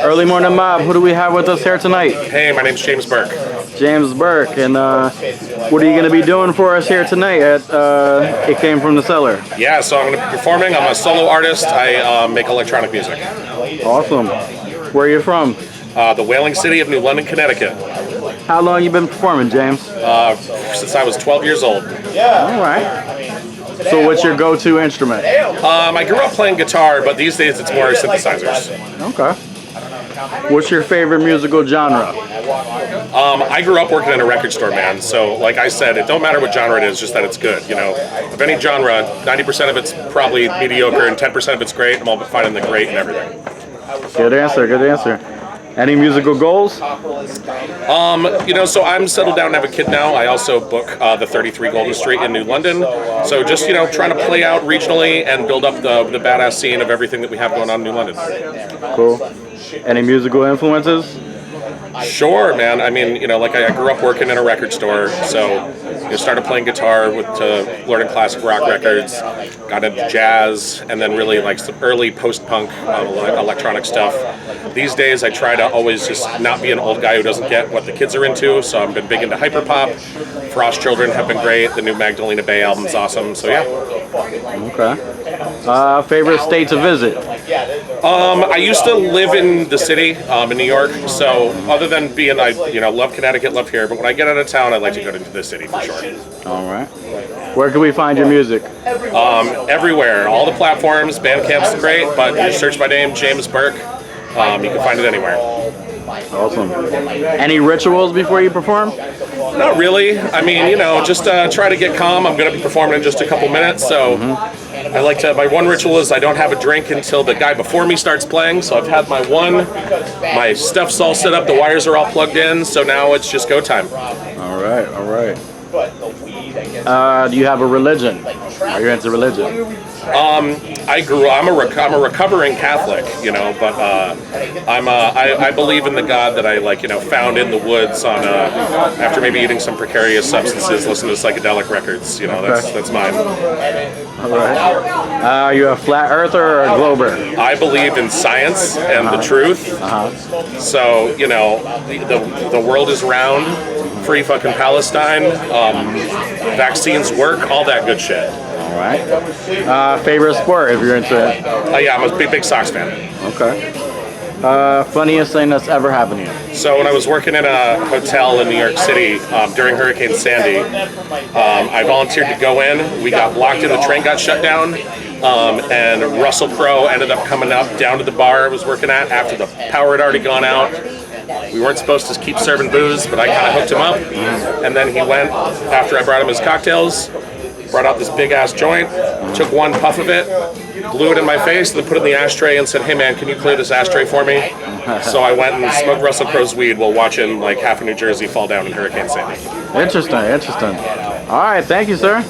Early Morning Mob, who do we have with us here tonight? Hey, my name's James Burke. James Burke, and what are you going to be doing for us here tonight at It Came From the Cellar? Yeah, so I'm going to be performing. I'm a solo artist. I make electronic music. Awesome. Where are you from? The whaling city of New London, Connecticut. How long you been performing, James? Since I was 12 years old. All right. So what's your go-to instrument? I grew up playing guitar, but these days it's more synthesizers. Okay. What's your favorite musical genre? I grew up working in a record store, man. So, like I said, it don't matter what genre it is, just that it's good. You know, of any genre, 90% of it's probably mediocre and 10% of it's great. I'm all finding the great and everything. Good answer. Good answer. Any musical goals? You know, so I'm settled down and have a kid now. I also book the 33 Golden Street in New London. So just, you know, trying to play out regionally and build up the badass scene of everything that we have going on in New London. Cool. Any musical influences? Sure, man. I mean, you know, like I grew up working in a record store, so you know, started playing guitar with learning classic rock records, got into jazz, and then really like some early post-punk electronic stuff. These days, I try to always just not be an old guy who doesn't get what the kids are into, so I've been big into hyperpop. Frost Children have been great. The new Magdalena Bay album's awesome, so yeah. Okay. Favorite state to visit? I used to live in the city, in New York, so other than being, I love Connecticut, love here, but when I get out of town, I'd like to go to the city for sure. All right. Where can we find your music? Everywhere, all the platforms. Bandcamp's great, but you search my name, James Burke. You can find it anywhere. Awesome. Any rituals before you perform? Not really. I mean, you know, just try to get calm. I'm going to be performing in just a couple minutes, so I like to. My one ritual is I don't have a drink until the guy before me starts playing. So I've had my one. My stuff's all set up. The wires are all plugged in. So now it's just go time. All right. All right. Do you have a religion? Are you into religion? I'm a recovering Catholic, you know, but I believe in the God that I found in the woods on after maybe eating some precarious substances, listening to psychedelic records. You know, that's mine. All right. Are you a flat earther or a glober? I believe in science and the truth. So you know, the world is round. Free fucking Palestine. Vaccines work. All that good shit. All right. Favorite sport, if you're into it? Yeah, I'm a big Sox fan. Okay. Funniest thing that's ever happened to you? So when I was working in a hotel in New York City during Hurricane Sandy, I volunteered to go in. We got blocked in, the train got shut down, and Russell Crowe ended up coming up down to the bar I was working at after the power had already gone out. We weren't supposed to keep serving booze, but I kind of hooked him up. And then he went, after I brought him his cocktails, brought out this big-ass joint, took one puff of it, blew it in my face, then put it in the ashtray and said, "Hey man, can you clear this ashtray for me?" So I went and smoked Russell Crowe's weed while watching like half of New Jersey fall down in Hurricane Sandy. Interesting, interesting. All right, thank you, sir.